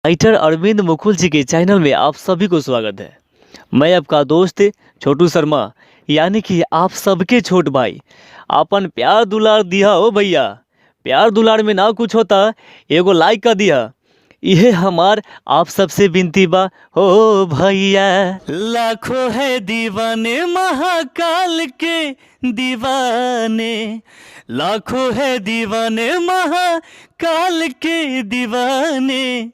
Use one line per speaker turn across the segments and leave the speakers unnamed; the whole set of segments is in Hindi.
राइटर अरविंद मुकुल जी के चैनल में आप सभी को स्वागत है। मैं आपका दोस्त छोटू शर्मा, यानी कि आप सबके छोट भाई। अपन प्यार दुलार दिया हो भैया, प्यार दुलार में ना कुछ होता एगो लाइक का दिया। यह हमार आप सबसे विनती बा हो भैया। लाखों है दीवाने महाकाल के दीवाने, लाखों है दीवाने महाकाल के दीवाने।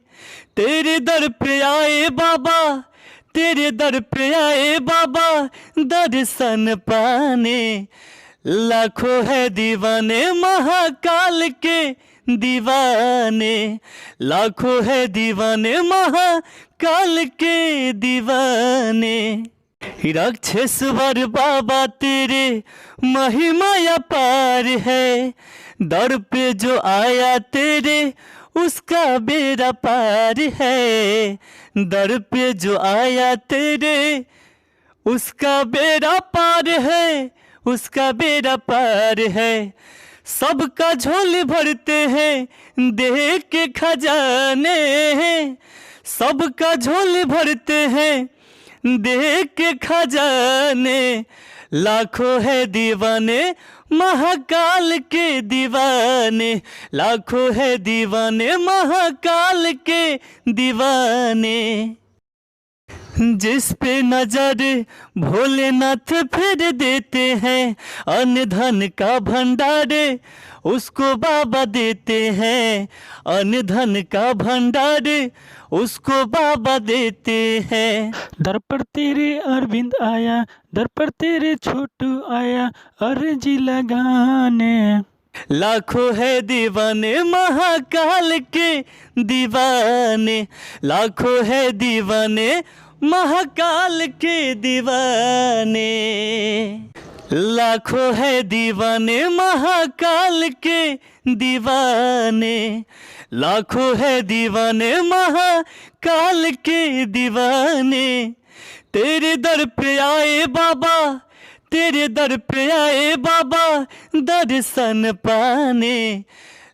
तेरे दर पे आए बाबा, तेरे दर पे आए बाबा दर्शन पाने। लाखों है दीवाने महाकाल के दीवाने, लाखों है दीवाने महाकाल के दीवाने। राक्षेश्वर बाबा तेरे महिमा अपार है, दर पे जो आया तेरे उसका बेड़ा पार है। दर पे जो आया तेरे उसका बेड़ा पार है, उसका बेड़ा पार है। सबका झोली भरते हैं देख के खजाने, सबका झोली भरते हैं देख के खजाने। लाखों है दीवाने महाकाल के दीवाने, लाखों है दीवाने महाकाल के दीवाने। जिस पे नजर भोलेनाथ फेर देते हैं, अन्न धन का भंडार उसको बाबा देते हैं। अन्न धन का भंडार उसको बाबा देते हैं।
दर पर तेरे अरविंद आया, दर पर तेरे छोटू आया, अर्जी लगाने।
लाखों है दीवाने महाकाल के दीवाने, लाखों है दीवाने महाकाल के दीवाने। लाखों है दीवाने महाकाल के दीवाने, लाखों है दीवाने महाकाल के दीवाने। तेरे दर पे आए बाबा, तेरे दर पे आए बाबा दर्शन पाने।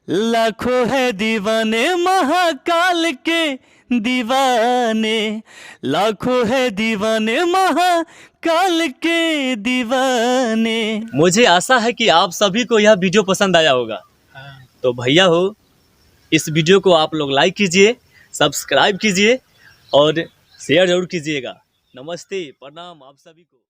लाखों है दीवाने महाकाल के दीवाने, लाखों है दीवाने महाकाल के दीवाने। मुझे आशा है कि आप सभी को यह वीडियो पसंद आया होगा। तो भैया हो, इस वीडियो को आप लोग लाइक कीजिए, सब्सक्राइब कीजिए और शेयर जरूर कीजिएगा। नमस्ते, प्रणाम आप सभी को।